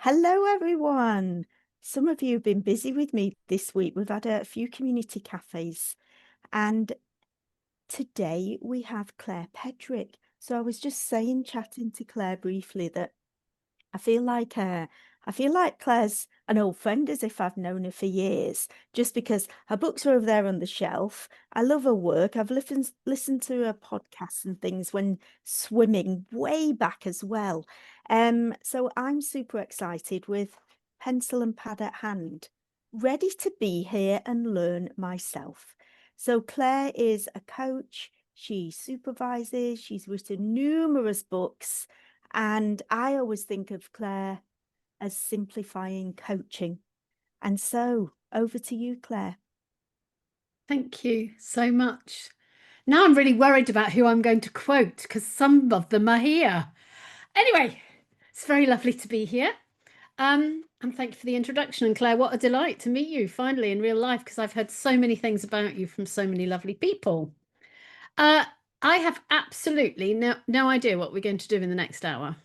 Hello, everyone. Some of you have been busy with me this week. We've had a few community cafes, and today we have Claire Pedrick. So I was just saying, chatting to Claire briefly, that I feel like Claire's an old friend, as if I've known her for years, just because her books are over there on the shelf. I love her work. I've listened to her podcasts and things when swimming way back as well. So I'm super excited with pencil and pad at hand, ready to be here and learn myself. So Claire is a coach. She supervises. She's written numerous books. And I always think of Claire as simplifying coaching. And so over to you, Claire. Thank you so much. Now I'm really worried about who I'm going to quote because some of them are here. Anyway, it's very lovely to be here. And thank you for the introduction. And Claire, what a delight to meet you finally in real life because I've heard so many things about you from so many lovely people. I have absolutely no idea what we're going to do in the next hour.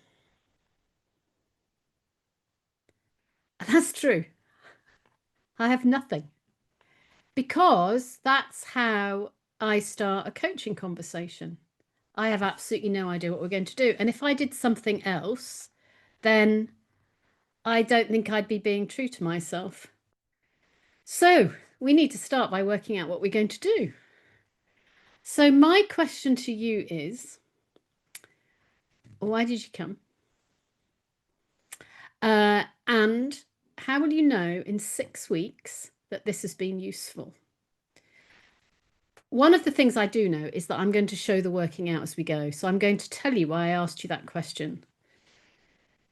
That's true. I have nothing. Because that's how I start a coaching conversation. I have absolutely no idea what we're going to do. And if I did something else, then I don't think I'd be being true to myself. So we need to start by working out what we're going to do. So my question to you is, why did you come? And how will you know in 6 weeks that this has been useful? One of the things I do know is that I'm going to show the working out as we go. So I'm going to tell you why I asked you that question.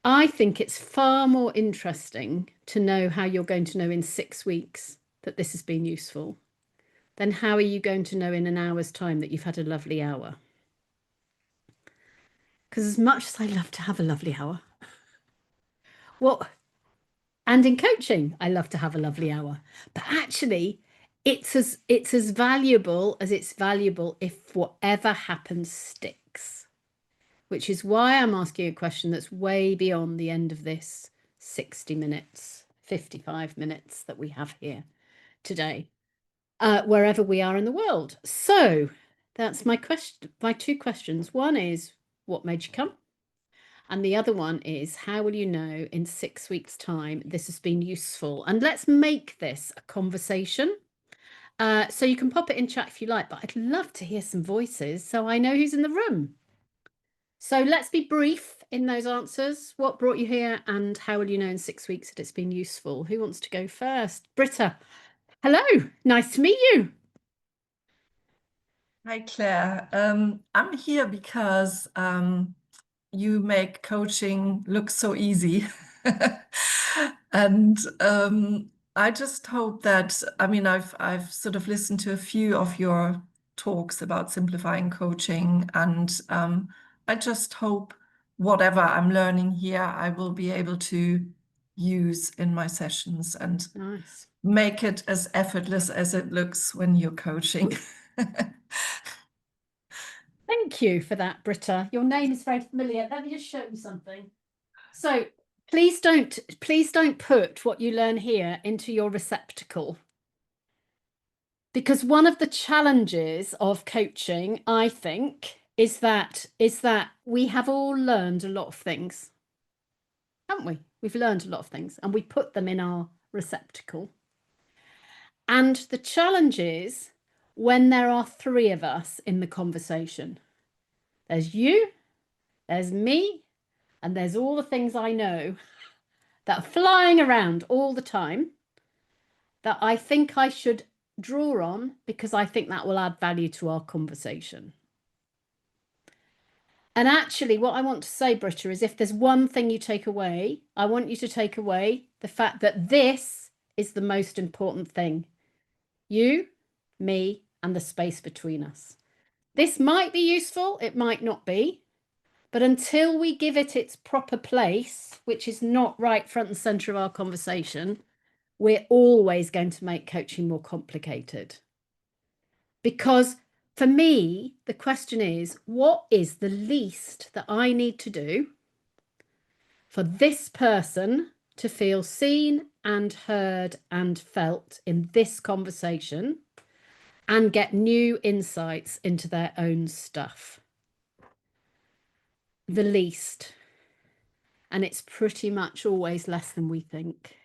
I think it's far more interesting to know how you're going to know in 6 weeks that this has been useful than how are you going to know in an hour's time that you've had a lovely hour. Because as much as I love to have a lovely hour, and in coaching, I love to have a lovely hour, but actually it's as valuable as it's valuable if whatever happens sticks, which is why I'm asking a question that's way beyond the end of this 60 minutes, 55 minutes that we have here today, wherever we are in the world. So that's my question. My 2 questions. One is, what made you come? And the other one is, how will you know in 6 weeks' time this has been useful? And let's make this a conversation. So you can pop it in chat if you like, but I'd love to hear some voices so I know who's in the room. So let's be brief in those answers. What brought you here and how will you know in 6 weeks that it's been useful? Who wants to go first? Britta, hello, nice to meet you. Hi, Claire. I'm here because you make coaching look so easy. And I just hope that, I've sort of listened to a few of your talks about simplifying coaching, and I just hope whatever I'm learning here, I will be able to use in my sessions and Nice. make it as effortless as it looks when you're coaching. Thank you for that, Britta. Your name is very familiar. Let me just show you something. So please don't put what you learn here into your receptacle. Because one of the challenges of coaching, I think, is that we have all learned a lot of things, haven't we? We've learned a lot of things and we put them in our receptacle. And the challenge is when there are 3 of us in the conversation. There's you, there's me, and there's all the things I know that are flying around all the time that I think I should draw on because I think that will add value to our conversation. And actually, what I want to say, Britta, is if there's one thing you take away, I want you to take away the fact that this is the most important thing. You, me, and the space between us. This might be useful, it might not be, but until we give it its proper place, which is not right front and center of our conversation, we're always going to make coaching more complicated. Because for me, the question is, what is the least that I need to do for this person to feel seen and heard and felt in this conversation and get new insights into their own stuff. The least. And it's pretty much always less than we think.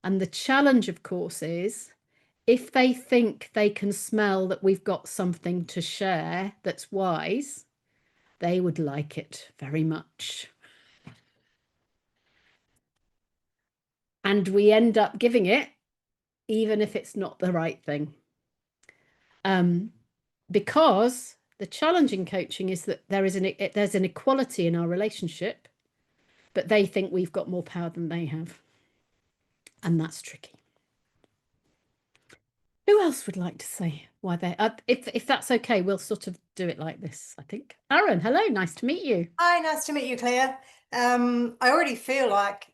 And the challenge, of course, is if they think they can smell that we've got something to share that's wise, they would like it very much. And we end up giving it, even if it's not the right thing. Because the challenge in coaching is that there's an equality in our relationship, but they think we've got more power than they have. And that's tricky. Who else would like to say why they, if that's okay, we'll sort of do it like this, I think. Aaron, hello, nice to meet you. Hi, nice to meet you, Claire. I already feel like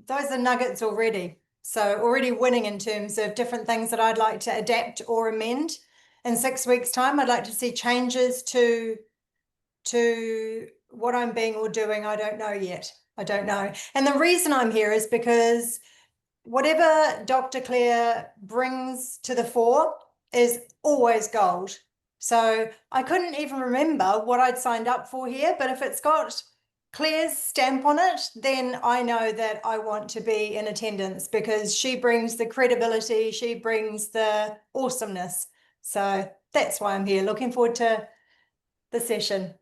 those are nuggets already. So already winning in terms of different things that I'd like to adapt or amend. In 6 weeks' time, I'd like to see changes to what I'm being or doing. I don't know yet. I don't know. And the reason I'm here is because whatever Dr. Claire brings to the fore is always gold. So I couldn't even remember what I'd signed up for here, but if it's got Claire's stamp on it, then I know that I want to be in attendance because she brings the credibility, she brings the awesomeness. So that's why I'm here. Looking forward to the session.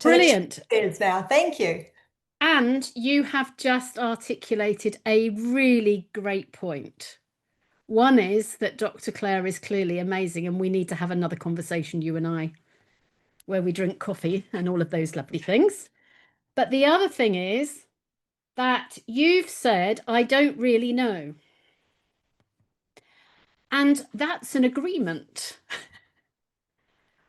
Brilliant. Now, thank you. And you have just articulated a really great point. One is that Dr. Claire is clearly amazing, and we need to have another conversation, you and I, where we drink coffee and all of those lovely things. But the other thing is that you've said, I don't really know. And that's an agreement.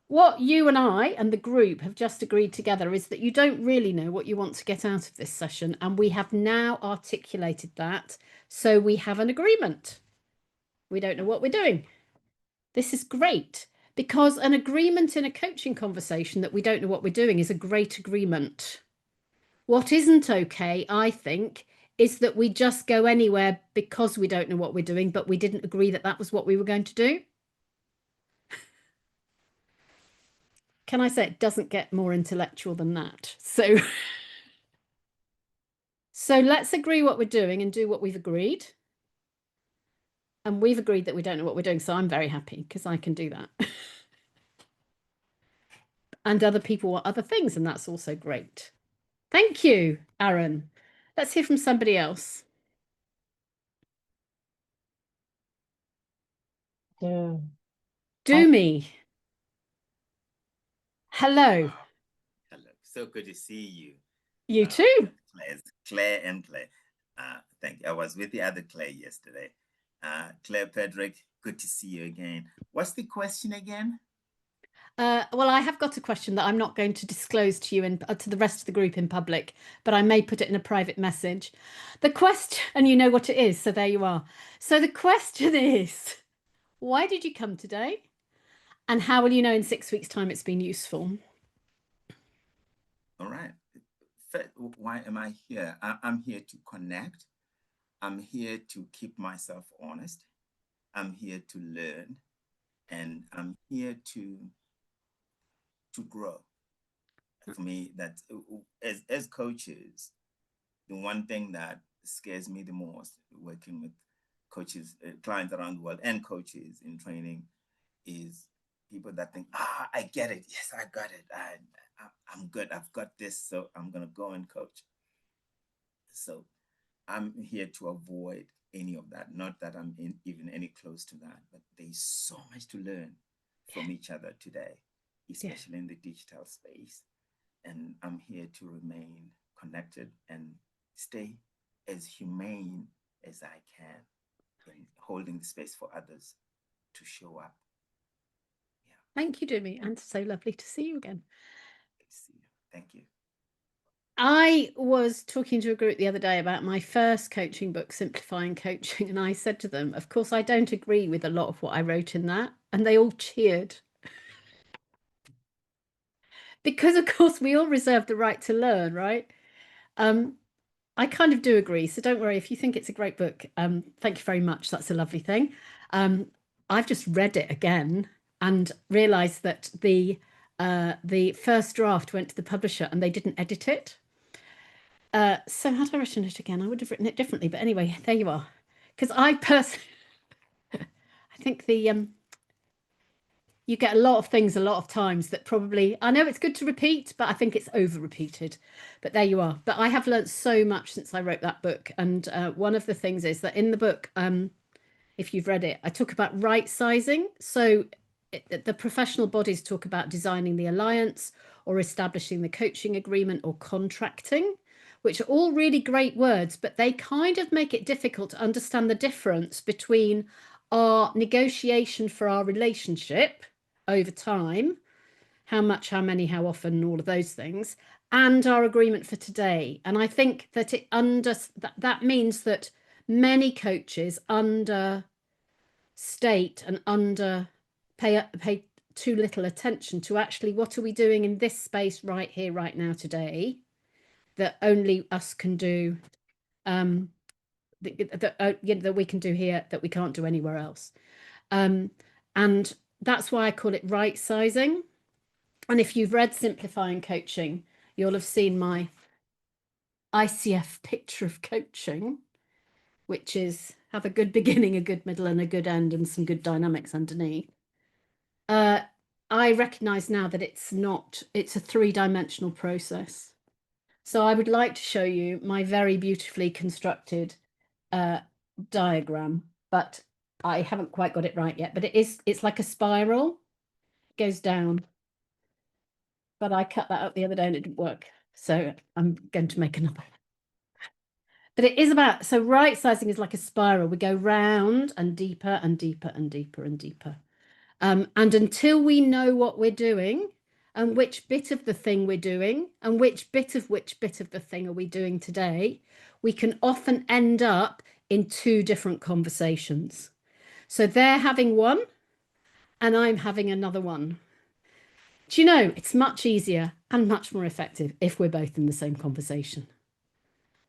What you and I and the group have just agreed together is that you don't really know what you want to get out of this session. And we have now articulated that. So we have an agreement. We don't know what we're doing. This is great because an agreement in a coaching conversation that we don't know what we're doing is a great agreement. What isn't okay, I think, is that we just go anywhere because we don't know what we're doing, but we didn't agree that that was what we were going to do. Can I say it doesn't get more intellectual than that? So let's agree what we're doing and do what we've agreed. And we've agreed that we don't know what we're doing. So I'm very happy because I can do that. And other people want other things. And that's also great. Thank you, Aaron. Let's hear from somebody else. Do me. Hello. Hello. So good to see you. You too. Claire and Claire. Thank you. I was with the other Claire yesterday. Claire Pedrick, good to see you again. What's the question again? Well, I have got a question that I'm not going to disclose to you and to the rest of the group in public, but I may put it in a private message. The question, and you know what it is, so there you are. So the question is, why did you come today? And how will you know in 6 weeks' time it's been useful? All right. Why am I here? I'm here to connect. I'm here to keep myself honest. I'm here to learn. And I'm here to grow. For me, that as coaches, the one thing that scares me the most working with coaches, clients around the world and coaches in training is people that think, I get it. Yes, I got it. I'm good. I've got this. So I'm going to go and coach. So I'm here to avoid any of that. Not that I'm even any close to that, but there's so much to learn from each other today, especially in the digital space. And I'm here to remain connected and stay as humane as I can in holding the space for others to show up. Yeah. Thank you, Jimmy. And so lovely to see you again. Thank you. I was talking to a group the other day about my first coaching book, Simplifying Coaching, and I said to them, of course, I don't agree with a lot of what I wrote in that. And they all cheered. Because, of course, we all reserve the right to learn, right? I kind of do agree. So don't worry if you think it's a great book. Thank you very much. That's a lovely thing. I've just read it again and realised that the first draft went to the publisher and they didn't edit it. So had I written it again, I would have written it differently. But anyway, there you are. Because I personally, I think you get a lot of things a lot of times that probably, I know it's good to repeat, but I think it's over repeated. But there you are. But I have learned so much since I wrote that book. And one of the things is that in the book, if you've read it, I talk about right sizing. So the professional bodies talk about designing the alliance or establishing the coaching agreement or contracting, which are all really great words, but they kind of make it difficult to understand the difference between our negotiation for our relationship over time, how much, how many, how often, and all of those things, and our agreement for today. And I think that that means that many coaches understate and pay too little attention to actually what are we doing in this space right here, right now, today, that only us can do, that we can do here, that we can't do anywhere else. And that's why I call it right sizing. And if you've read Simplifying Coaching, you'll have seen my ICF picture of coaching, which is have a good beginning, a good middle, and a good end, and some good dynamics underneath. I recognize now that it's a three-dimensional process. So I would like to show you my very beautifully constructed diagram, but I haven't quite got it right yet. But it's like a spiral, it goes down. But I cut that out the other day and it didn't work. So I'm going to make another. But it is about, so right sizing is like a spiral. We go round and deeper and deeper and deeper and deeper. And until we know what we're doing and which bit of the thing we're doing and which bit of the thing are we doing today, we can often end up in two different conversations. So they're having one and I'm having another one. Do you know, it's much easier and much more effective if we're both in the same conversation.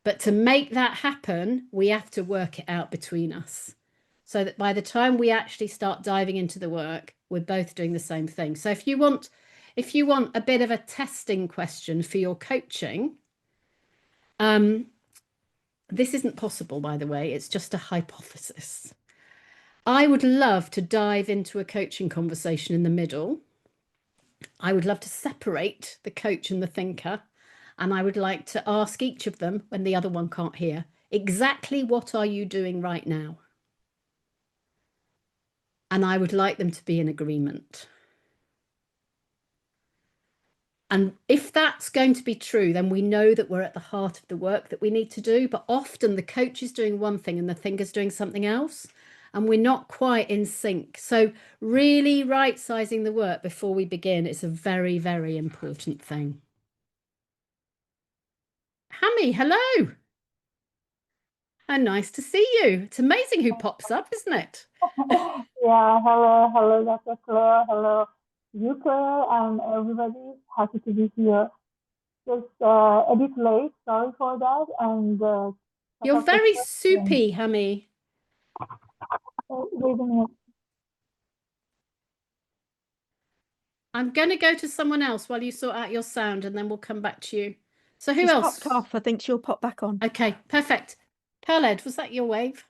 But to make that happen, we have to work it out between us so that by the time we actually start diving into the work, we're both doing the same thing. So if you want a bit of a testing question for your coaching, this isn't possible, by the way, it's just a hypothesis. I would love to dive into a coaching conversation in the middle. I would love to separate the coach and the thinker. And I would like to ask each of them, when the other one can't hear, exactly what are you doing right now? And I would like them to be in agreement. And if that's going to be true, then we know that we're at the heart of the work that we need to do. But often the coach is doing one thing and the thinker's doing something else. And we're not quite in sync. So really right-sizing the work before we begin is a very, very important thing. Hammy, hello. How nice to see you. It's amazing who pops up, isn't it? Yeah, hello, Dr. Claire, hello, you, Claire, and everybody. Happy to be here. Just a bit late, sorry for that. And you're very soupy, Hammy. Wait a minute. I'm going to go to someone else while you sort out your sound, and then we'll come back to you. So who else? Popped off. I think she'll pop back on. Okay, perfect. Pearled, was that your wave?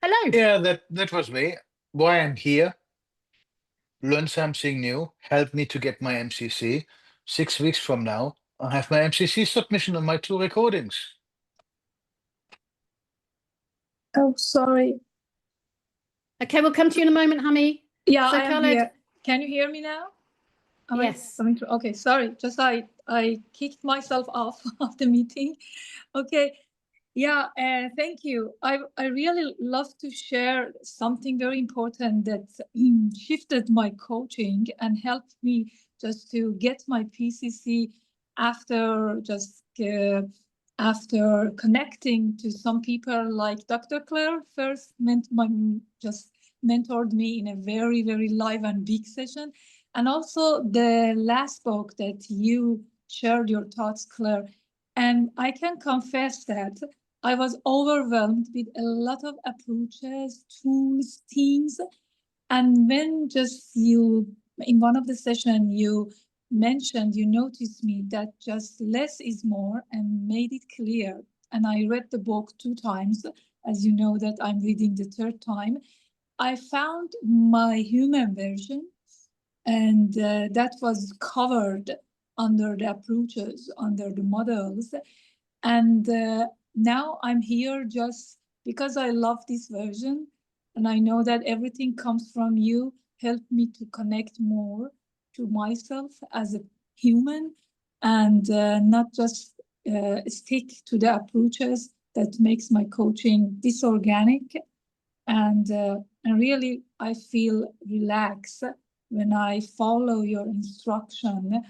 Hello. Yeah, that was me. Why I'm here. Learn something new. Help me to get my MCC. 6 weeks from now, I have my MCC submission on my 2 recordings. Oh, sorry. Okay, we'll come to you in a moment, Hammy. Yeah, so I am here. Can you hear me now? Yes. Okay, sorry. Just I kicked myself off of the meeting. Okay. Yeah, thank you. I really love to share something very important that shifted my coaching and helped me just to get my PCC after after connecting to some people like Dr. Claire first mentored me in a very, very live and big session. And also the last book that you shared your thoughts, Claire, And I can confess that I was overwhelmed with a lot of approaches, tools, themes. And when just you, in one of the sessions, you mentioned, you noticed me that just less is more and made it clear. And I read the book 2 times, as you know that I'm reading the 3rd time. I found my human version, and that was covered under the approaches, under the models. And now I'm here just because I love this version, and I know that everything comes from you, help me to connect more to myself as a human, and not just stick to the approaches that makes my coaching disorganic. And really, I feel relaxed when I follow your instruction,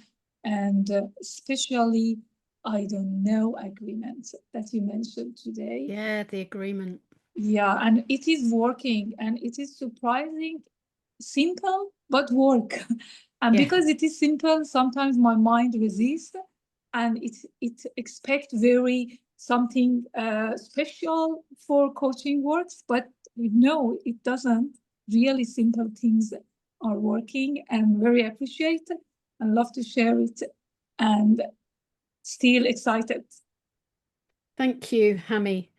and especially I don't know agreements that you mentioned today. Yeah, the agreement. Yeah, and it is working, and it is surprising simple but work. And Yeah. because it is simple, sometimes my mind resists, and it expect very something special for coaching works, but no, it doesn't. Really simple things are working, and very appreciate and love to share it, and still excited. Thank you, Hammy.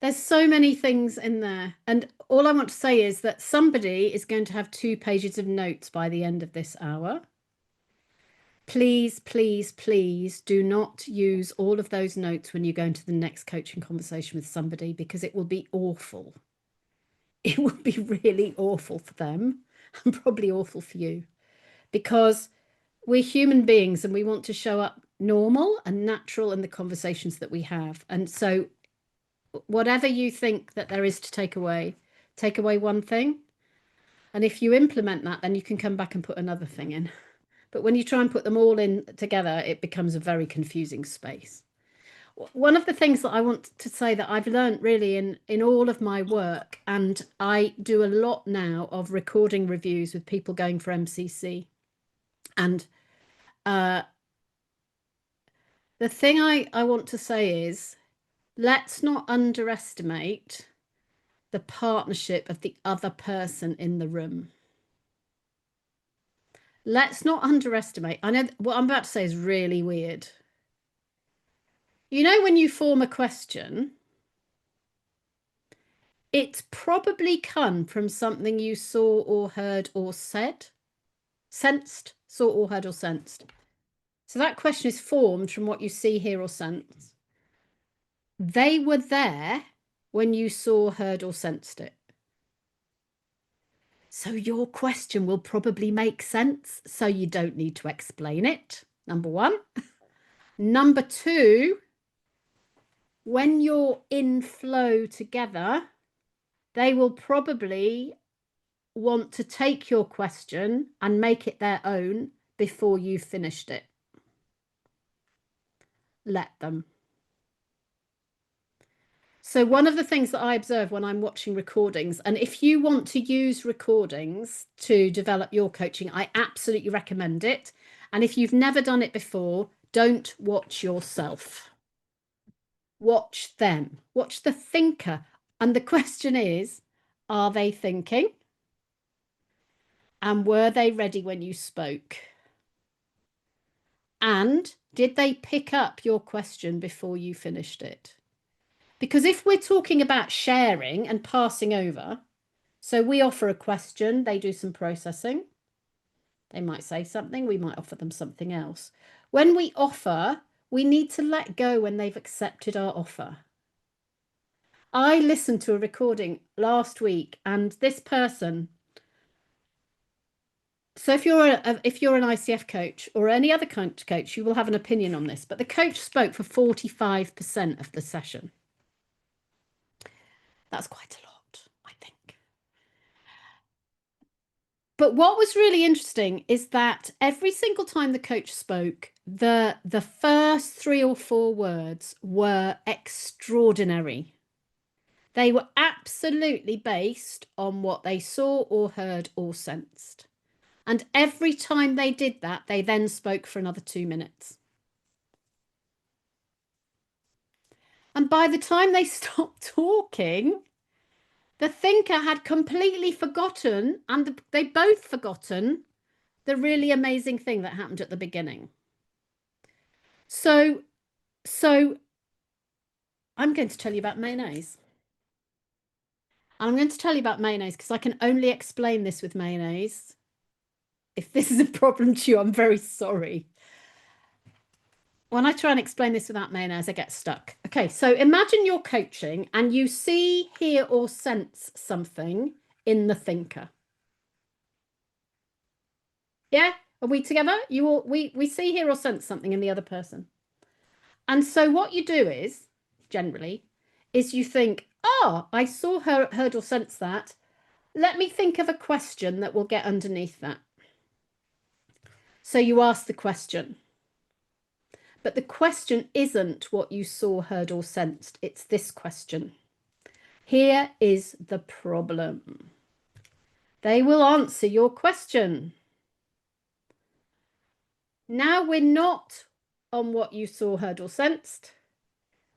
There's so many things in there. And all I want to say is that somebody is going to have 2 pages of notes by the end of this hour. Please, please, please do not use all of those notes when you go into the next coaching conversation with somebody, because it will be awful. It will be really awful for them and probably awful for you, because we're human beings and we want to show up normal and natural in the conversations that we have. And so whatever you think that there is to take away one thing. And if you implement that, then you can come back and put another thing in. But when you try and put them all in together, it becomes a very confusing space. One of the things that I want to say that I've learned really in all of my work, and I do a lot now of recording reviews with people going for MCC. And the thing I want to say is, let's not underestimate the partnership of the other person in the room. Let's not underestimate. I know what I'm about to say is really weird. You know, when you form a question, it's probably come from something you saw or heard or said, sensed, saw or heard or sensed. So that question is formed from what you see, hear or sense. They were there when you saw, heard or sensed it. So your question will probably make sense, so you don't need to explain it, number 1. Number 2, when you're in flow together, they will probably want to take your question and make it their own before you've finished it. Let them. So one of the things that I observe when I'm watching recordings, and if you want to use recordings to develop your coaching, I absolutely recommend it. And if you've never done it before, don't watch yourself. Watch them. Watch the thinker. And the question is, are they thinking? And were they ready when you spoke? And did they pick up your question before you finished it? Because if we're talking about sharing and passing over, so we offer a question, they do some processing. They might say something, we might offer them something else. When we offer, we need to let go when they've accepted our offer. I listened to a recording last week, and this person, so if you're an ICF coach or any other coach, you will have an opinion on this, but the coach spoke for 45% of the session. That's quite a lot, I think. But what was really interesting is that every single time the coach spoke, the first 3 or 4 words were extraordinary. They were absolutely based on what they saw or heard or sensed. And every time they did that, they then spoke for another 2 minutes. And by the time they stopped talking, the thinker had completely forgotten, and they both forgotten, the really amazing thing that happened at the beginning. So I'm going to tell you about mayonnaise. I'm going to tell you about mayonnaise because I can only explain this with mayonnaise. If this is a problem to you, I'm very sorry. When I try and explain this without mayonnaise, I get stuck. Okay, so imagine you're coaching and you see, hear, or sense something in the thinker. Yeah, are we together? We see, hear, or sense something in the other person. And so what you do is, generally, is you think, oh, I saw, heard, or sensed that. Let me think of a question that will get underneath that. So you ask the question. But the question isn't what you saw, heard, or sensed. It's this question. Here is the problem. They will answer your question. Now we're not on what you saw, heard, or sensed.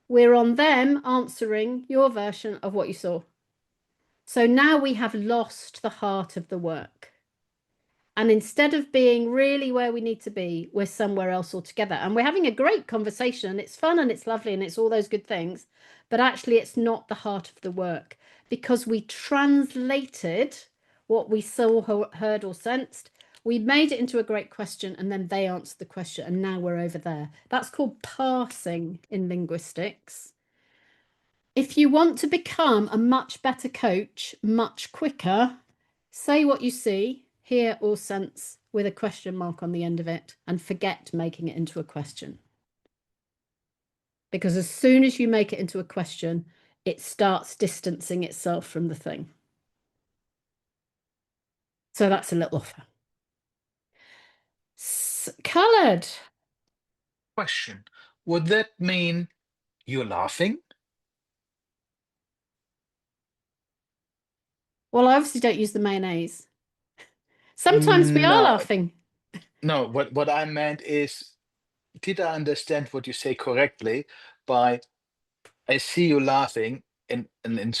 We're on them answering your version of what you saw. So now we have lost the heart of the work. And instead of being really where we need to be, we're somewhere else altogether. And we're having a great conversation. It's fun and it's lovely and it's all those good things. But actually, it's not the heart of the work because we translated what we saw, heard, or sensed. We made it into a great question and then they answered the question. And now we're over there. That's called parsing in linguistics. If you want to become a much better coach much quicker, say what you see, hear, or sense with a question mark on the end of it and forget making it into a question. Because as soon as you make it into a question, it starts distancing itself from the thing. So that's a little offer. Coloured. Question. Would that mean you're laughing? Well, I obviously don't use the mayonnaise. Sometimes we are laughing. No, what I meant is, did I understand what you say correctly by I see you laughing and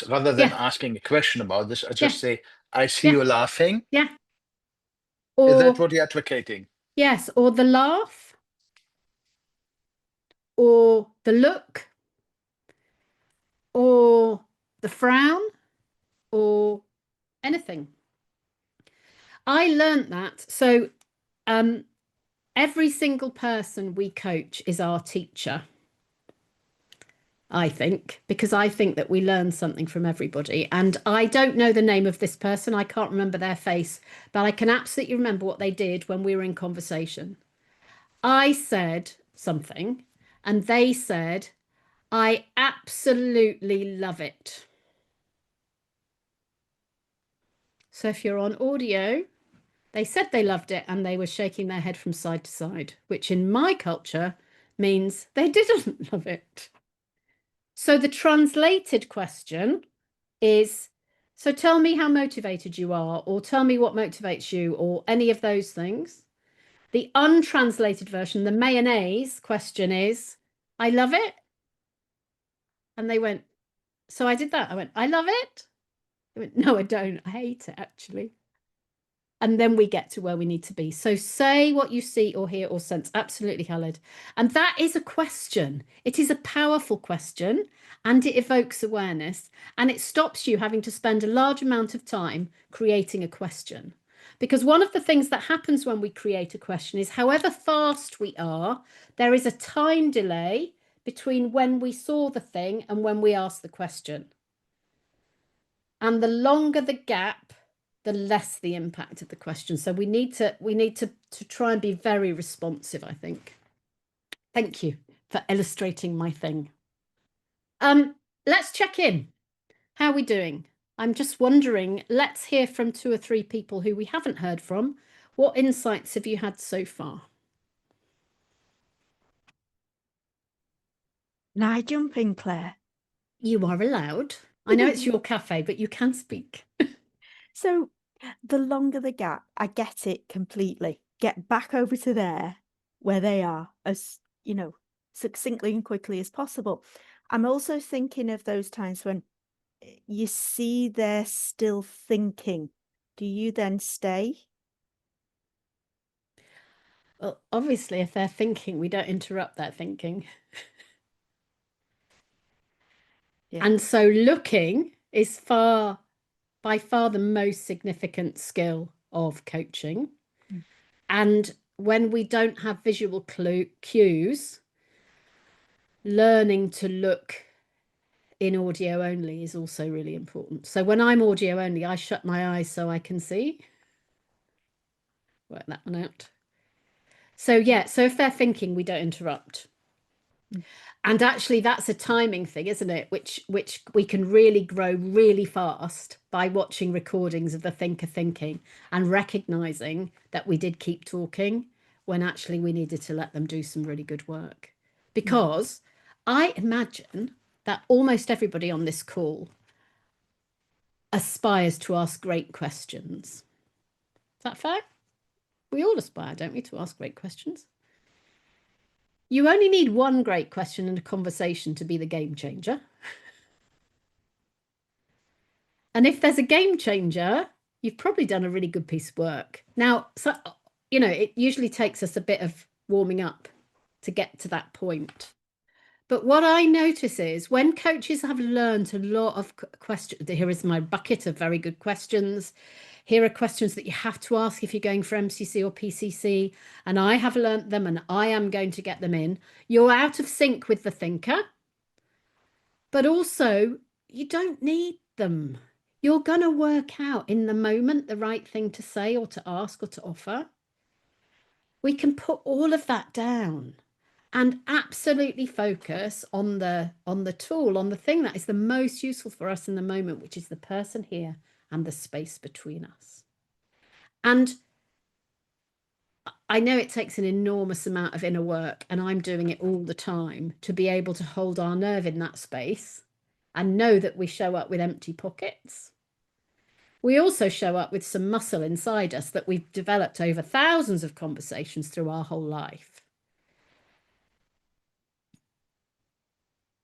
rather than asking a question about this, I just say, I see you laughing. Yeah. Is that Or, what you're advocating? yes, or the laugh, or the look, or the frown, or anything. I learned that. So every single person we coach is our teacher, I think, because I think that we learn something from everybody. And I don't know the name of this person. I can't remember their face, but I can absolutely remember what they did when we were in conversation. I said something and they said, I absolutely love it. So if you're on audio, they said they loved it and they were shaking their head from side to side, which in my culture means they didn't love it. So the translated question is, so tell me how motivated you are, or tell me what motivates you, or any of those things. The untranslated version, the mayonnaise question is, I love it. And they went, so I did that. I went, I love it. They went, no, I don't. I hate it, actually. And then we get to where we need to be. So say what you see or hear or sense. Absolutely, Khaled. And that is a question. It is a powerful question and it evokes awareness and it stops you having to spend a large amount of time creating a question. Because one of the things that happens when we create a question is however fast we are, there is a time delay between when we saw the thing and when we asked the question. And the longer the gap, the less the impact of the question. So we need to try and be very responsive, I think. Thank you for illustrating my thing. Let's check in. How are we doing? I'm just wondering, let's hear from 2 or 3 people who we haven't heard from. What insights have you had so far? Can I jump in, Claire? You are allowed. I know it's your cafe, but you can speak. So the longer the gap, I get it completely. Get back over to there where they are as, succinctly and quickly as possible. I'm also thinking of those times when you see they're still thinking. Do you then stay? Well, obviously, if they're thinking, we don't interrupt that thinking. Yeah. And so looking is by far the most significant skill of coaching. Mm. And when we don't have visual cues, learning to look in audio only is also really important. So when I'm audio only, I shut my eyes so I can see. Work that one out. So yeah, so if they're thinking, we don't interrupt. Mm. And actually that's a timing thing, isn't it? Which we can really grow really fast by watching recordings of the thinker thinking and recognizing that we did keep talking when actually we needed to let them do some really good work. Because I imagine that almost everybody on this call aspires to ask great questions. Is that fair? We all aspire, don't we, to ask great questions? You only need one great question in a conversation to be the game changer. And if there's a game changer, you've probably done a really good piece of work. Now, so, you know, it usually takes us a bit of warming up to get to that point. But what I notice is when coaches have learned a lot of questions, here is my bucket of very good questions. Here are questions that you have to ask if you're going for MCC or PCC, and I have learnt them and I am going to get them in. You're out of sync with the thinker, but also you don't need them. You're going to work out in the moment the right thing to say or to ask or to offer. We can put all of that down and absolutely focus on the tool, on the thing that is the most useful for us in the moment, which is the person here and the space between us. And I know it takes an enormous amount of inner work, and I'm doing it all the time, to be able to hold our nerve in that space and know that we show up with empty pockets. We also show up with some muscle inside us that we've developed over thousands of conversations through our whole life.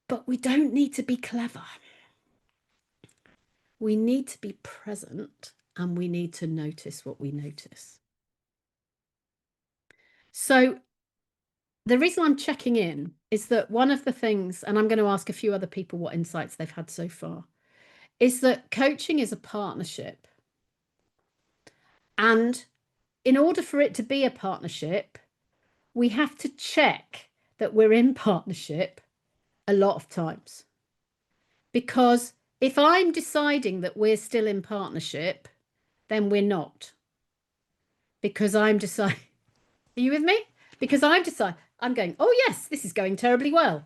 But we don't need to be clever. We need to be present, and we need to notice what we notice. So the reason I'm checking in is that one of the things, and I'm going to ask a few other people what insights they've had so far, is that coaching is a partnership. And in order for it to be a partnership, we have to check that we're in partnership a lot of times. Because if I'm deciding that we're still in partnership, then we're not. Because I'm deciding, are you with me? Because I'm going, oh yes, this is going terribly well.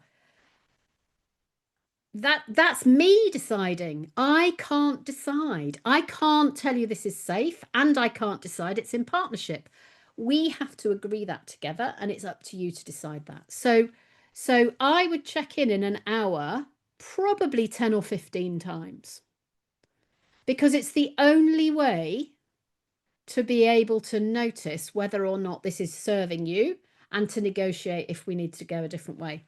That's me deciding. I can't decide. I can't tell you this is safe, and I can't decide it's in partnership. We have to agree that together, and it's up to you to decide that. So I would check in an hour, probably 10 or 15 times, because it's the only way to be able to notice whether or not this is serving you and to negotiate if we need to go a different way.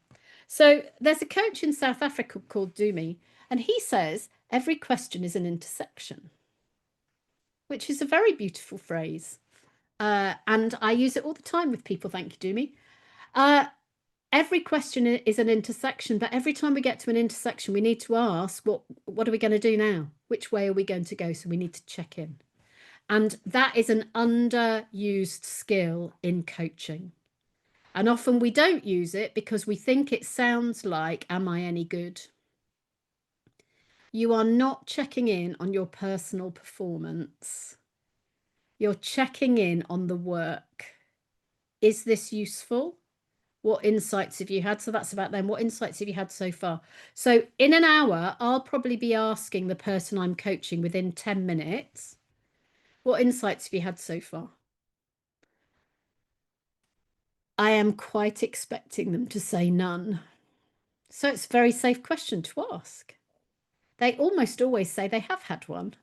So there's a coach in South Africa called Dumi, and he says every question is an intersection, which is a very beautiful phrase. And I use it all the time with people. Thank you, Dumi. Every question is an intersection, but every time we get to an intersection, we need to ask, what are we going to do now? Which way are we going to go? So we need to check in. And that is an underused skill in coaching. And often we don't use it because we think it sounds like, am I any good? You are not checking in on your personal performance. You're checking in on the work. Is this useful? What insights have you had? So that's about them. What insights have you had so far? So in an hour, I'll probably be asking the person I'm coaching within 10 minutes, what insights have you had so far? I am quite expecting them to say none. So it's a very safe question to ask. They almost always say they have had one.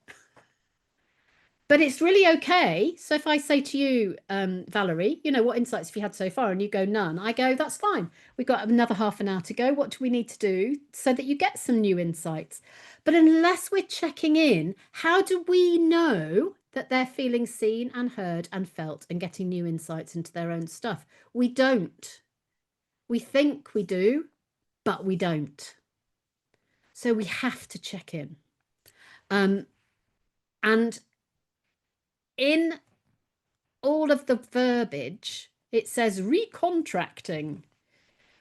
But it's really okay. So if I say to you, Valerie, you know, what insights have you had so far? And you go, none. I go, that's fine. We've got another half an hour to go. What do we need to do so that you get some new insights? But unless we're checking in, how do we know that they're feeling seen and heard and felt and getting new insights into their own stuff? We don't. We think we do, but we don't. So we have to check in. And in all of the verbiage, it says recontracting,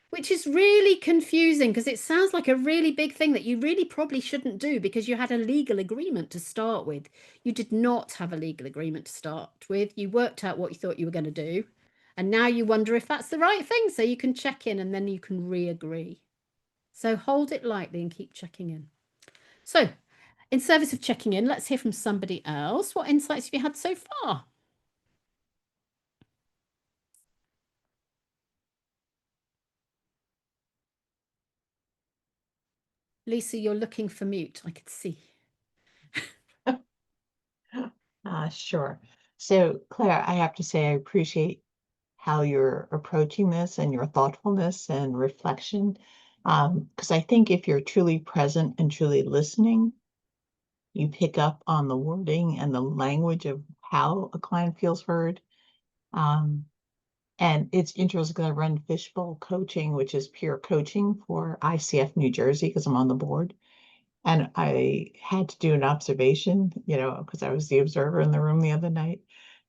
which is really confusing because it sounds like a really big thing that you really probably shouldn't do because you had a legal agreement to start with. You did not have a legal agreement to start with. You worked out what you thought you were going to do. And now you wonder if that's the right thing. So you can check in and then you can re-agree. So hold it lightly and keep checking in. So in service of checking in, let's hear from somebody else. What insights have you had so far? Lisa, you're looking for mute. I could see. Sure. So, Claire, I have to say I appreciate how you're approaching this and your thoughtfulness and reflection. Because I think if you're truly present and truly listening, you pick up on the wording and the language of how a client feels heard. And it's interesting because I run Fishbowl Coaching, which is peer coaching for ICF New Jersey, because I'm on the board. And I had to do an observation, you know, because I was the observer in the room the other night.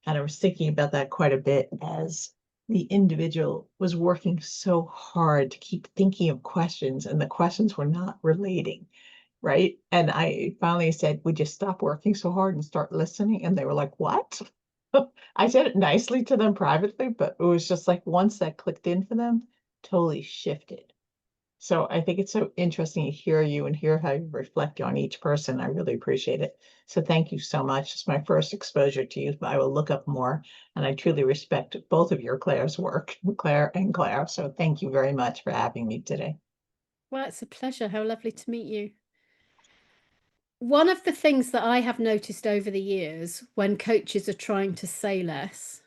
And I was thinking about that quite a bit as the individual was working so hard to keep thinking of questions, and the questions were not relating, right? And I finally said, would you stop working so hard and start listening? And they were like, what? I said it nicely to them privately, but it was just like once that clicked in for them, totally shifted. So I think it's so interesting to hear you and hear how you reflect on each person. I really appreciate it. So thank you so much. It's my first exposure to you, but I will look up more. And I truly respect both of your Claire's work, Claire and Claire. So thank you very much for having me today. Well, it's a pleasure. How lovely to meet you. One of the things that I have noticed over the years when coaches are trying to say less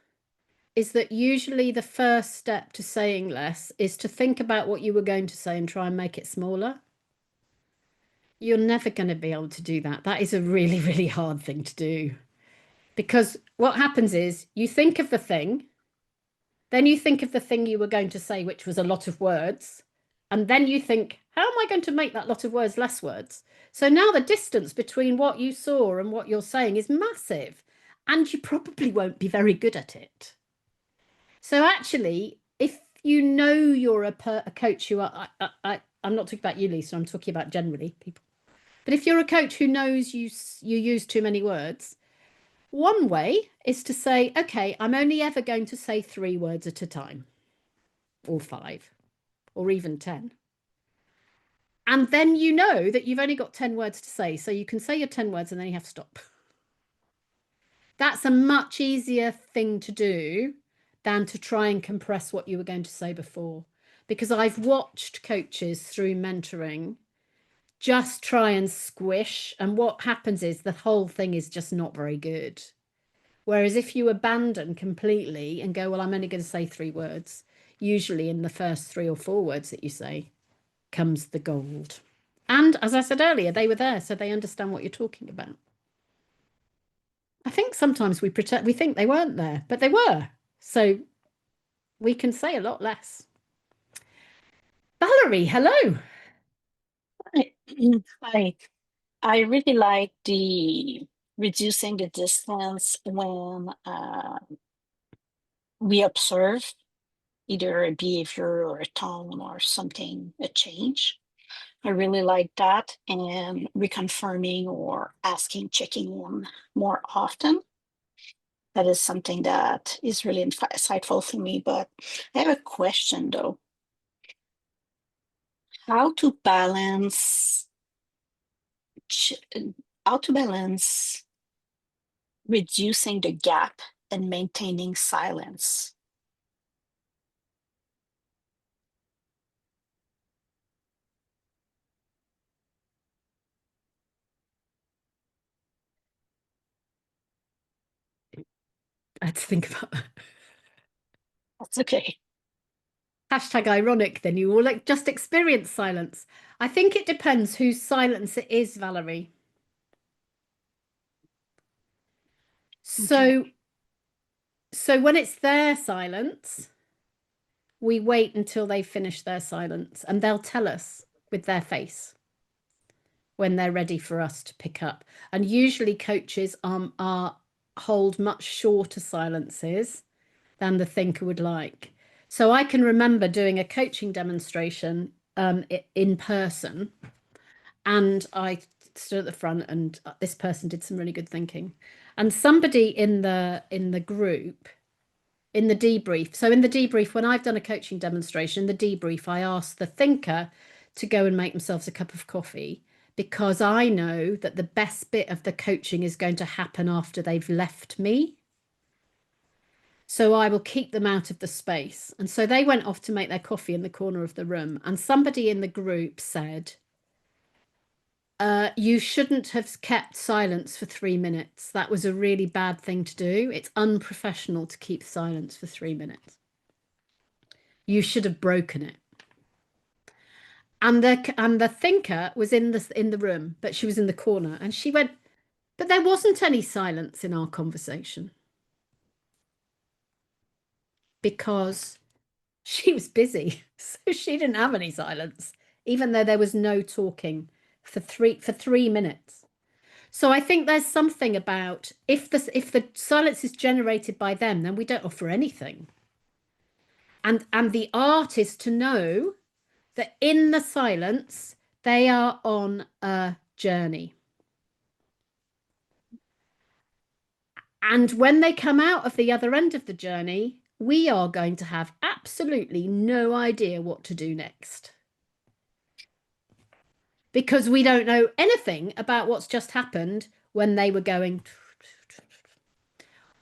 is that usually the first step to saying less is to think about what you were going to say and try and make it smaller. You're never going to be able to do that. That is a really, really hard thing to do. Because what happens is you think of the thing, then you think of the thing you were going to say, which was a lot of words. And then you think, how am I going to make that lot of words less words? So now the distance between what you saw and what you're saying is massive. And you probably won't be very good at it. So actually, if you know you're a coach who I'm not talking about you, Lisa, I'm talking about generally people. But if you're a coach who knows you use too many words, one way is to say, okay, I'm only ever going to say 3 words at a time, or 5, or even 10. And then you know that you've only got 10 words to say. So you can say your 10 words and then you have to stop. That's a much easier thing to do than to try and compress what you were going to say before. Because I've watched coaches through mentoring just try and squish. And what happens is the whole thing is just not very good. Whereas if you abandon completely and go, well, I'm only going to say 3 words, usually in the first 3 or 4 words that you say comes the gold. And as I said earlier, they were there, so they understand what you're talking about. I think sometimes we think they weren't there, but they were. So we can say a lot less. Valerie, hello. Hi. I really like the reducing the distance when we observe either a behavior or a tone or something, a change. I really like that, and reconfirming or asking, checking in more often. That is something that is really insightful for me. But I have a question though. How to balance how to balance reducing the gap and maintaining silence? I had to think about that. That's okay. Hashtag ironic, then you all just experience silence. I think it depends whose silence it is, Valerie. So when it's their silence, we wait until they finish their silence, and they'll tell us with their face when they're ready for us to pick up. And usually coaches hold much shorter silences than the thinker would like. So I can remember doing a coaching demonstration in person, and I stood at the front, and this person did some really good thinking, and somebody in the group, in the debrief. So in the debrief, when I've done a coaching demonstration, the debrief, I ask the thinker to go and make themselves a cup of coffee, because I know that the best bit of the coaching is going to happen after they've left me. So I will keep them out of the space. And so they went off to make their coffee in the corner of the room. And somebody in the group said, you shouldn't have kept silence for 3 minutes. That was a really bad thing to do. It's unprofessional to keep silence for 3 minutes. You should have broken it. And the thinker was in the room, but she was in the corner, and she went, but there wasn't any silence in our conversation, because she was busy, so she didn't have any silence, even though there was no talking for 3 minutes. So I think there's something about, if the silence is generated by them, then we don't offer anything. And the art is to know that in the silence, they are on a journey. And when they come out of the other end of the journey, we are going to have absolutely no idea what to do next, because we don't know anything about what's just happened when they were going.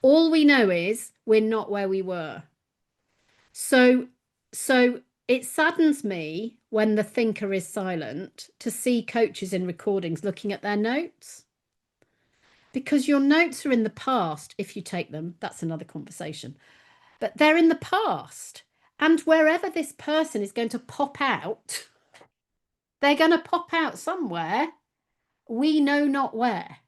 All we know is we're not where we were. So it saddens me when the thinker is silent to see coaches in recordings looking at their notes, because your notes are in the past. If you take them, that's another conversation, but they're in the past. And wherever this person is going to pop out, they're going to pop out somewhere, we know not where.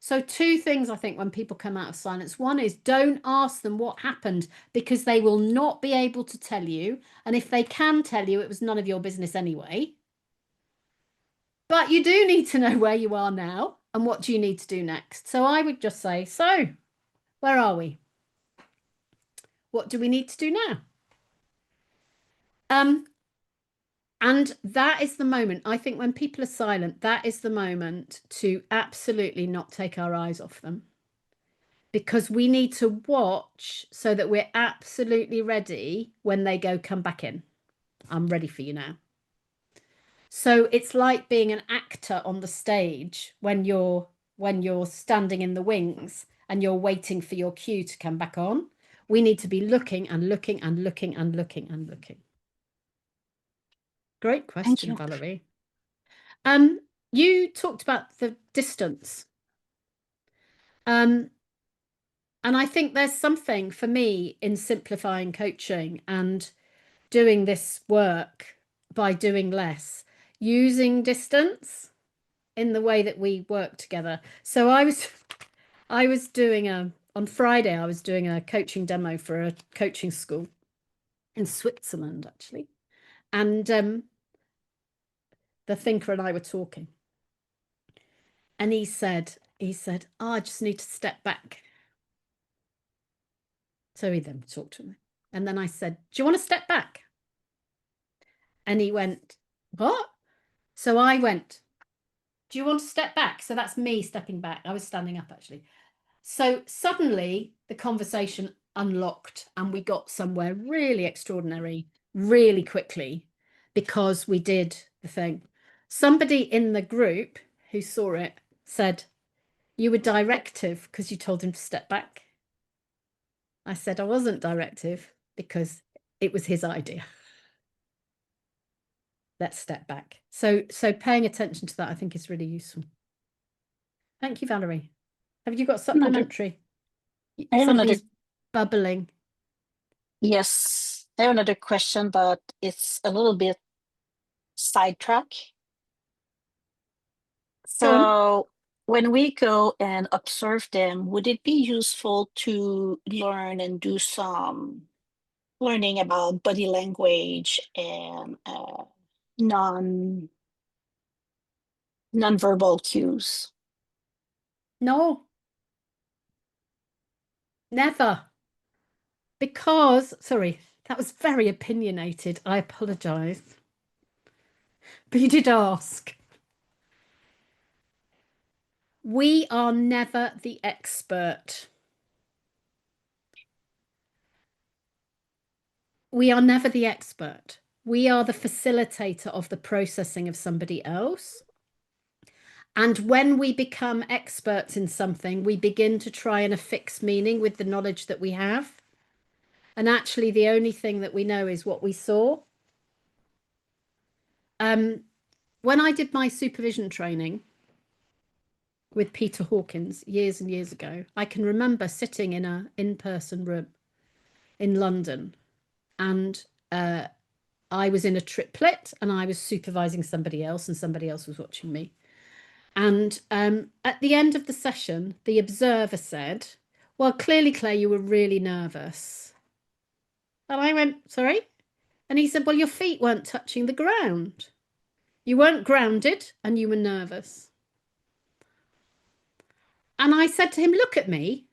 So 2 things, I think, when people come out of silence. One is, don't ask them what happened, because they will not be able to tell you. And if they can tell you, it was none of your business anyway. But you do need to know where you are now and what do you need to do next. So I would just say, so where are we? What do we need to do now? And that is the moment, I think, when people are silent, that is the moment to absolutely not take our eyes off them, because we need to watch so that we're absolutely ready when they go, come back in. I'm ready for you now. So it's like being an actor on the stage when you're standing in the wings and you're waiting for your cue to come back on. We need to be looking and looking and looking and looking and looking. Great question, Valerie. You talked about the distance. And I think there's something for me in simplifying coaching and doing this work by doing less, using distance in the way that we work together. So I was doing on Friday, I was doing a coaching demo for a coaching school in Switzerland, actually. And the thinker and I were talking. And he said, oh, I just need to step back. So he then talked to me. And then I said, do you want to step back? And he went, what? So I went, do you want to step back? So that's me stepping back. I was standing up, actually. So suddenly the conversation unlocked and we got somewhere really extraordinary, really quickly, because we did the thing. Somebody in the group who saw it said, you were directive because you told him to step back. I said, I wasn't directive because it was his idea. Let's step back. So paying attention to that, I think, is really useful. Thank you, Valerie. Have you got supplementary? I have another Bubbling. Yes, I have another question, but it's a little bit sidetrack. Go on. So when we go and observe them, would it be useful to learn and do some learning about body language and non-verbal cues? No. Never. Because, sorry, that was very opinionated. I apologize. But you did ask. We are never the expert. We are never the expert. We are the facilitator of the processing of somebody else. And when we become experts in something, we begin to try and affix meaning with the knowledge that we have. And actually, the only thing that we know is what we saw. When I did my supervision training with Peter Hawkins years and years ago, I can remember sitting in an in-person room in London, and I was in a triplet and I was supervising somebody else and somebody else was watching me. And at the end of the session, the observer said, well, clearly, Claire, you were really nervous. And I went, sorry? And he said, well, your feet weren't touching the ground. You weren't grounded and you were nervous. And I said to him, look at me.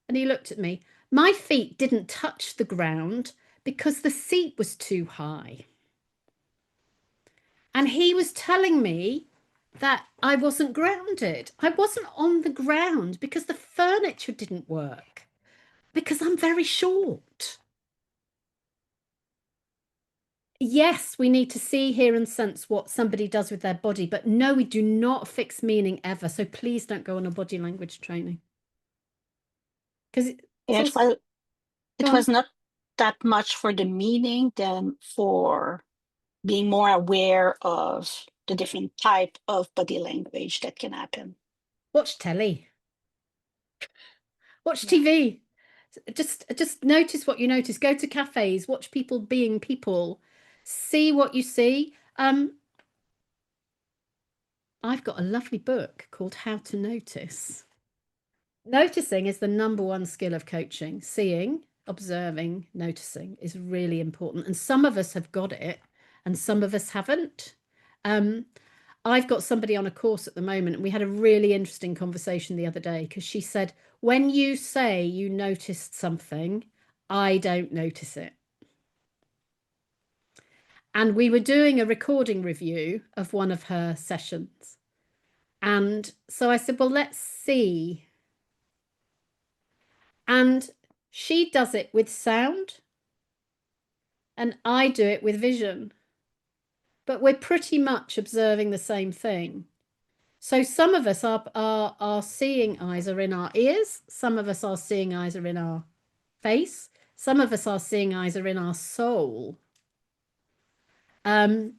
And he looked at me. My feet didn't touch the ground because the seat was too high. And he was telling me that I wasn't grounded. I wasn't on the ground because the furniture didn't work, because I'm very short. Yes, we need to see, hear and sense what somebody does with their body, but no, we do not fix meaning ever. So please don't go on a body language training. Because it was not that much for the meaning than for being more aware of the different type of body language that can happen. Watch telly. Watch TV. Just notice what you notice. Go to cafes. Watch people being people. See what you see. I've got a lovely book called How to Notice. Noticing is the #1 skill of coaching. Seeing, observing, noticing is really important. And some of us have got it and some of us haven't. I've got somebody on a course at the moment, and we had a really interesting conversation the other day because she said, when you say you noticed something, I don't notice it. And we were doing a recording review of one of her sessions. And so I said, well, let's see. And she does it with sound and I do it with vision. But we're pretty much observing the same thing. So some of us are seeing eyes are in our ears. Some of us are seeing eyes are in our face. Some of us are seeing eyes are in our soul. So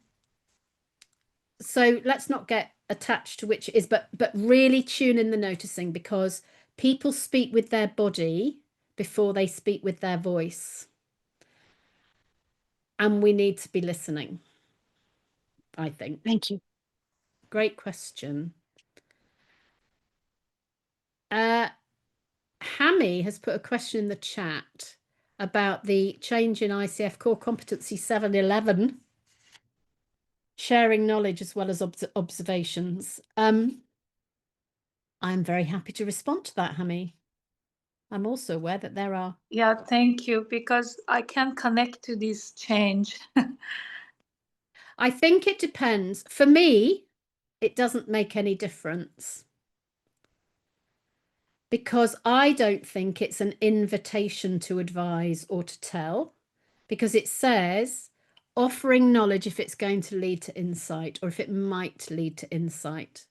let's not get attached to which it is, but really tune in the noticing, because people speak with their body before they speak with their voice. And we need to be listening, I think. Thank you. Great question. Hammy has put a question in the chat about the change in ICF core competency 711, sharing knowledge as well as observations. I'm very happy to respond to that, Hammy. I'm also aware that there are. Yeah, thank you, because I can connect to this change. I think it depends. For me, it doesn't make any difference, because I don't think it's an invitation to advise or to tell, because it says offering knowledge if it's going to lead to insight or if it might lead to insight.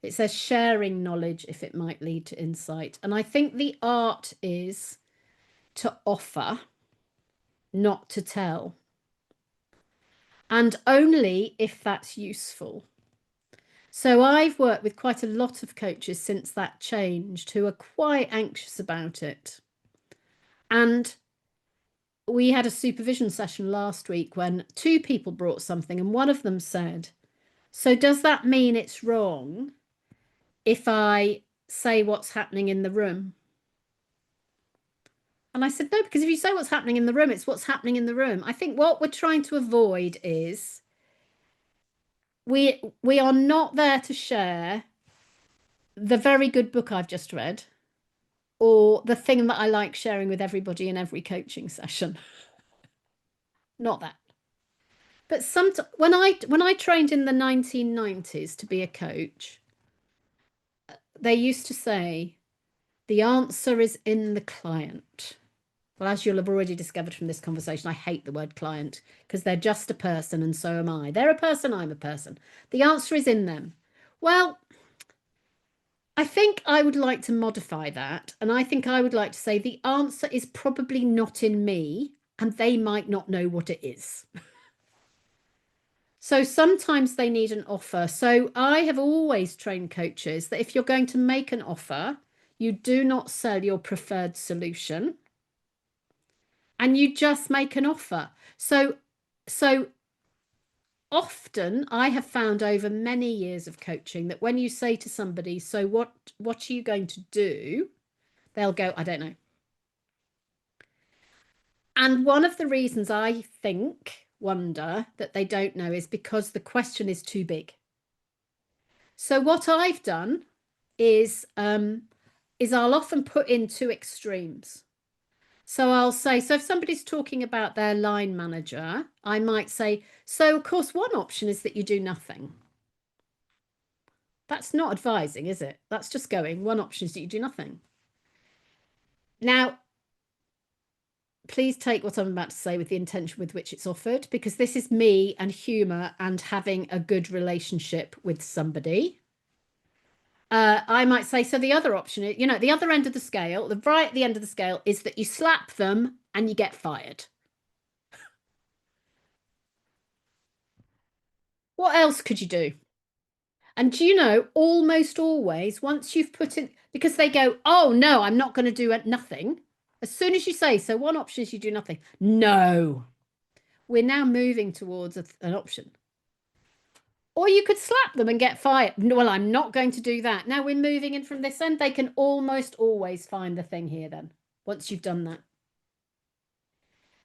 It says sharing knowledge if it might lead to insight. And I think the art is to offer, not to tell. And only if that's useful. So I've worked with quite a lot of coaches since that changed who are quite anxious about it. And we had a supervision session last week when 2 people brought something, and one of them said, so does that mean it's wrong if I say what's happening in the room? And I said, no, because if you say what's happening in the room, it's what's happening in the room. I think what we're trying to avoid is we are not there to share the very good book I've just read or the thing that I like sharing with everybody in every coaching session. Not that. But when I trained in the 1990s to be a coach, they used to say, the answer is in the client. Well, as you'll have already discovered from this conversation, I hate the word client because they're just a person and so am I. They're a person, I'm a person. The answer is in them. Well, I think I would like to modify that. And I think I would like to say the answer is probably not in me and they might not know what it is. So sometimes they need an offer. So I have always trained coaches that if you're going to make an offer, you do not sell your preferred solution and you just make an offer. So often I have found over many years of coaching that when you say to somebody, so what are you going to do? They'll go, I don't know. And one of the reasons I wonder that they don't know is because the question is too big. So what I've done is I'll often put in 2 extremes. So I'll say, so if somebody's talking about their line manager, I might say, so of course, one option is that you do nothing. That's not advising, is it? That's just going, one option is that you do nothing. Now, please take what I'm about to say with the intention with which it's offered, because this is me and humor and having a good relationship with somebody. I might say, so the other option is, the other end of the scale, right at the end of the scale is that you slap them and you get fired. What else could you do? And do you know, almost always, once you've put it, because they go, oh, no, I'm not going to do nothing. As soon as you say, so one option is you do nothing. No, we're now moving towards an option. Or you could slap them and get fired. Well, I'm not going to do that. Now we're moving in from this end. They can almost always find the thing here then, once you've done that.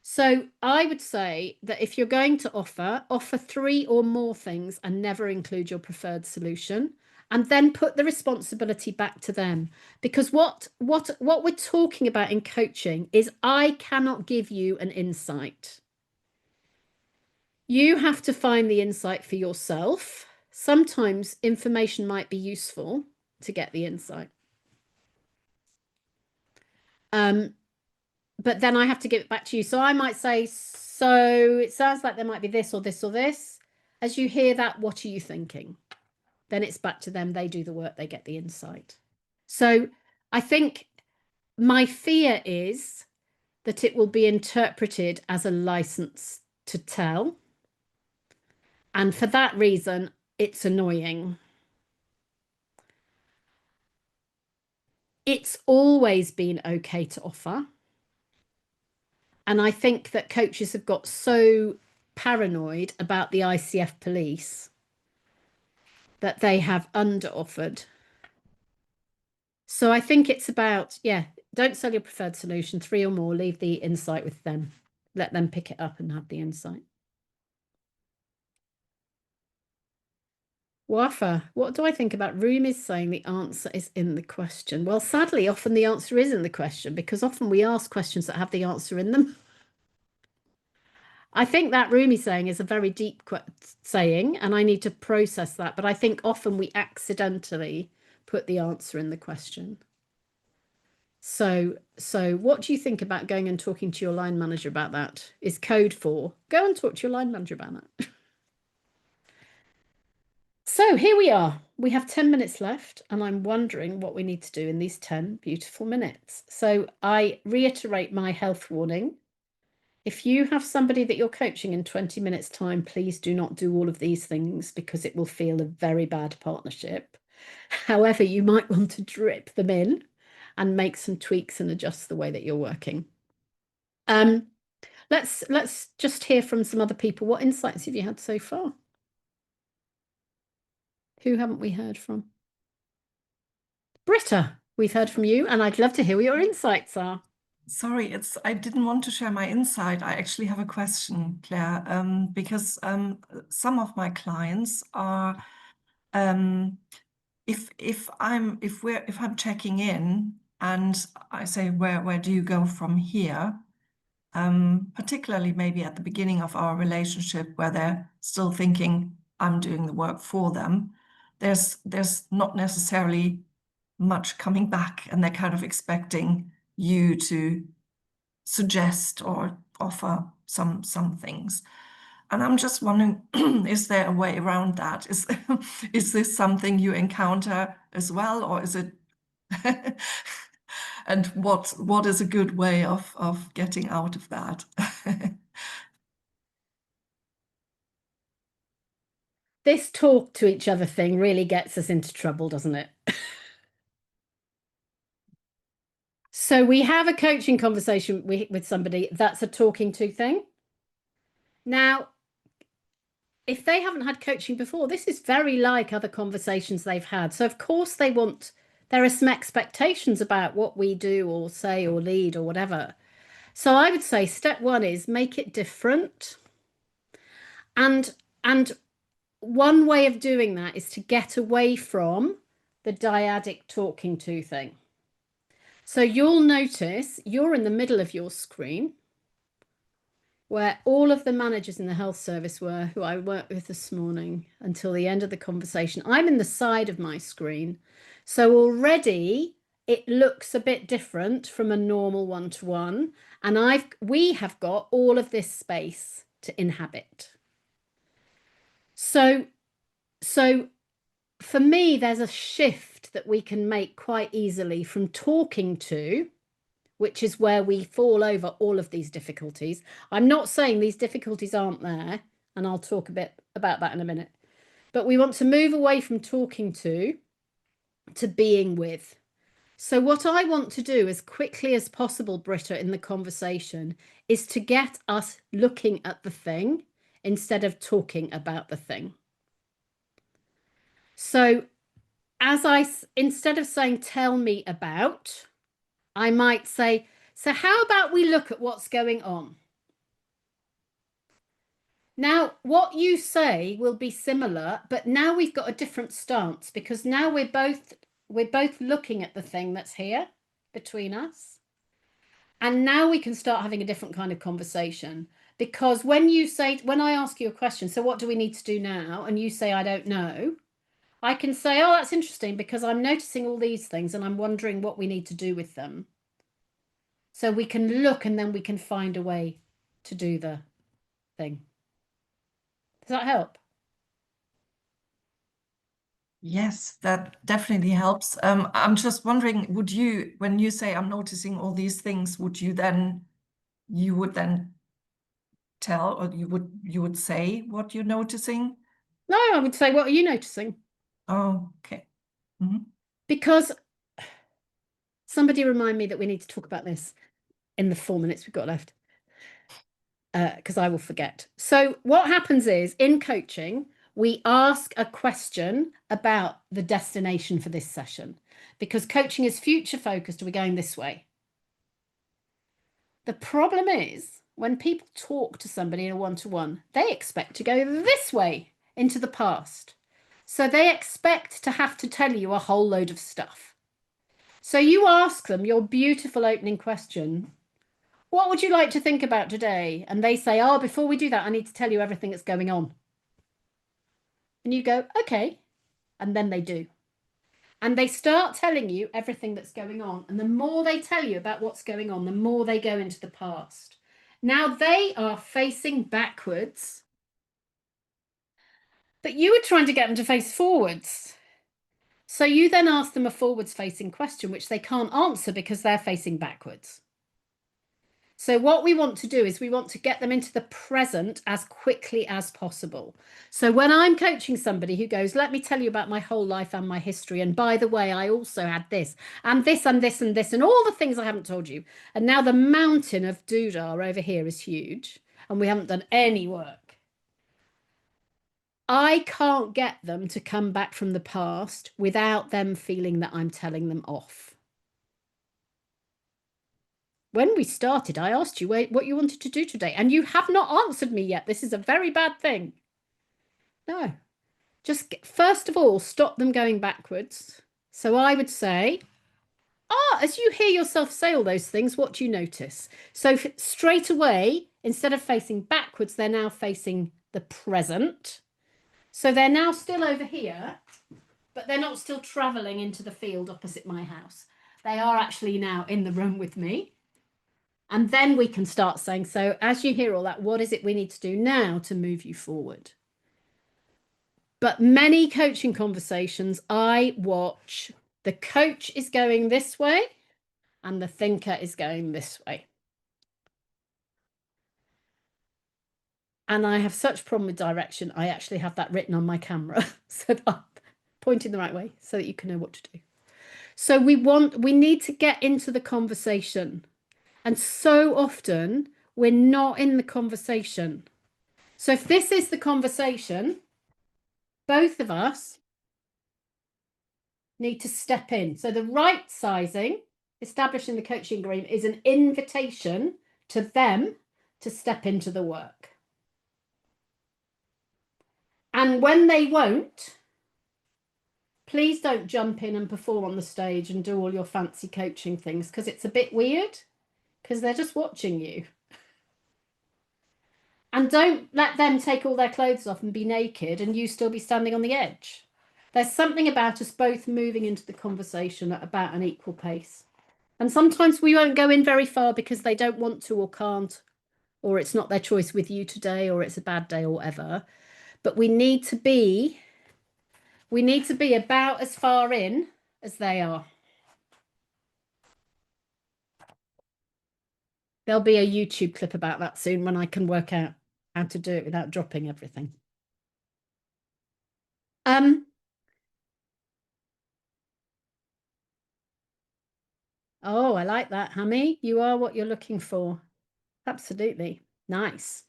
So I would say that if you're going to offer 3 or more things and never include your preferred solution, and then put the responsibility back to them. Because what we're talking about in coaching is I cannot give you an insight. You have to find the insight for yourself. Sometimes information might be useful to get the insight. But then I have to give it back to you. So I might say, so it sounds like there might be this or this or this. As you hear that, what are you thinking? Then it's back to them. They do the work, they get the insight. So I think my fear is that it will be interpreted as a license to tell. And for that reason, it's annoying. It's always been okay to offer. And I think that coaches have got so paranoid about the ICF police that they have under-offered. So I think it's about, don't sell your preferred solution, 3 or more, leave the insight with them. Let them pick it up and have the insight. Wafa, what do I think about Rumi's saying the answer is in the question? Well, sadly, often the answer is in the question because often we ask questions that have the answer in them. I think that Rumi saying is a very deep saying, and I need to process that. But I think often we accidentally put the answer in the question. So what do you think about going and talking to your line manager about that? Is code for go and talk to your line manager about that. So here we are. We have 10 minutes left, and I'm wondering what we need to do in these 10 beautiful minutes. So I reiterate my health warning. If you have somebody that you're coaching in 20 minutes time, please do not do all of these things because it will feel a very bad partnership. However, you might want to drip them in and make some tweaks and adjust the way that you're working. Let's just hear from some other people. What insights have you had so far? Who haven't we heard from? Britta, we've heard from you, and I'd love to hear what your insights are. Sorry, I didn't want to share my insight. I actually have a question, Claire, because some of my clients are, if I'm checking in and I say, where do you go from here? Particularly maybe at the beginning of our relationship, where they're still thinking I'm doing the work for them. There's not necessarily much coming back, and they're kind of expecting you to suggest or offer some things. And I'm just wondering, is there a way around that? Is this something you encounter as well, or is it and what is a good way of getting out of that? This talk to each other thing really gets us into trouble, doesn't it? So we have a coaching conversation with somebody, that's a talking to thing. Now, if they haven't had coaching before, this is very like other conversations they've had. So of course there are some expectations about what we do or say or lead or whatever. So I would say step one is make it different. And one way of doing that is to get away from the dyadic talking to thing. So you'll notice you're in the middle of your screen, where all of the managers in the health service were, who I worked with this morning until the end of the conversation. I'm in the side of my screen. So already it looks a bit different from a normal one-to-one. And we have got all of this space to inhabit. So for me, there's a shift that we can make quite easily from talking to, which is where we fall over all of these difficulties. I'm not saying these difficulties aren't there, and I'll talk a bit about that in a minute. But we want to move away from talking to being with. So what I want to do as quickly as possible, Britta, in the conversation, is to get us looking at the thing instead of talking about the thing. So instead of saying, tell me about, I might say, so how about we look at what's going on? Now, what you say will be similar, but now we've got a different stance, because now we're both looking at the thing that's here between us. And now we can start having a different kind of conversation, because when I ask you a question, so what do we need to do now? And you say, I don't know. I can say, oh, that's interesting, because I'm noticing all these things and I'm wondering what we need to do with them. So we can look, and then we can find a way to do the thing. Does that help? Yes, that definitely helps. I'm just wondering, when you say I'm noticing all these things, you would then tell, or you would say what you're noticing? No, I would say, what are you noticing? Oh, okay. Mm-hmm. Because somebody remind me that we need to talk about this in the 4 minutes we've got left, because I will forget. So what happens is, in coaching, we ask a question about the destination for this session, because coaching is future focused. We're going this way. The problem is, when people talk to somebody in a one-to-one, they expect to go this way into the past. So they expect to have to tell you a whole load of stuff. So you ask them your beautiful opening question, what would you like to think about today? And they say, oh, before we do that, I need to tell you everything that's going on. And you go, okay. And then they do. And they start telling you everything that's going on. And the more they tell you about what's going on, the more they go into the past. Now they are facing backwards, but you were trying to get them to face forwards. So you then ask them a forwards facing question, which they can't answer because they're facing backwards. So what we want to do is we want to get them into the present as quickly as possible. So when I'm coaching somebody who goes, let me tell you about my whole life and my history. And by the way, I also had this and this and this and this and all the things I haven't told you. And now the mountain of doodah over here is huge and we haven't done any work. I can't get them to come back from the past without them feeling that I'm telling them off. When we started, I asked you what you wanted to do today, and you have not answered me yet. This is a very bad thing. No, just first of all, stop them going backwards. So I would say, as you hear yourself say all those things, what do you notice? So straight away, instead of facing backwards, they're now facing the present. So they're now still over here, but they're not still traveling into the field opposite my house. They are actually now in the room with me. And then we can start saying, so as you hear all that, what is it we need to do now to move you forward? But many coaching conversations, I watch the coach is going this way and the thinker is going this way. And I have such a problem with direction. I actually have that written on my camera so that I'm pointing the right way so that you can know what to do. So we need to get into the conversation. And so often we're not in the conversation. So if this is the conversation, both of us need to step in. So the right sizing, establishing the coaching agreement, is an invitation to them to step into the work. And when they won't, please don't jump in and perform on the stage and do all your fancy coaching things, because it's a bit weird, because they're just watching you. And don't let them take all their clothes off and be naked and you still be standing on the edge. There's something about us both moving into the conversation at about an equal pace. And sometimes we won't go in very far because they don't want to or can't, or it's not their choice with you today, or it's a bad day or whatever. But we need to be about as far in as they are. There'll be a YouTube clip about that soon when I can work out how to do it without dropping everything. Oh, I like that, Hammy. You are what you're looking for. Absolutely. Nice.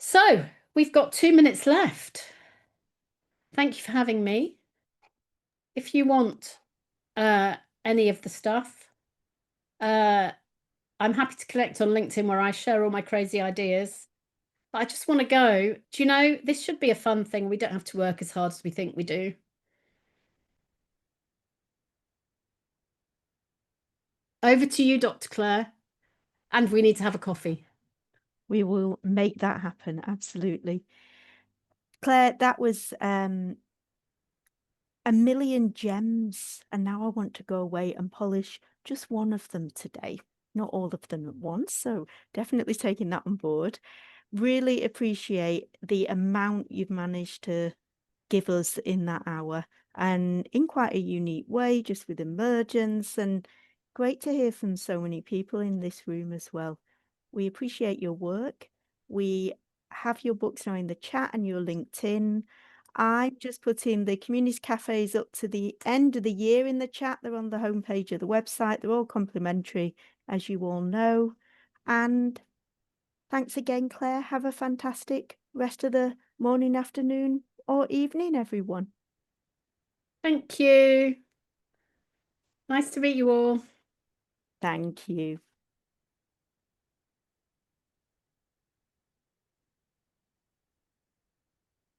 So we've got 2 minutes left. Thank you for having me. If you want any of the stuff, I'm happy to connect on LinkedIn where I share all my crazy ideas. But I just want to go, do you know, this should be a fun thing. We don't have to work as hard as we think we do. Over to you, Dr. Claire. And we need to have a coffee. We will make that happen. Absolutely. Claire, that was a million gems. And now I want to go away and polish just one of them today. Not all of them at once. So definitely taking that on board. Really appreciate the amount you've managed to give us in that hour, and in quite a unique way, just with emergence, and great to hear from so many people in this room as well. We appreciate your work. We have your books now in the chat and your LinkedIn. I'm just putting the community cafes up to the end of the year in the chat. They're on the homepage of the website. They're all complimentary, as you all know. And thanks again, Claire. Have a fantastic rest of the morning, afternoon, or evening, everyone. Thank you. Nice to meet you all. Thank you.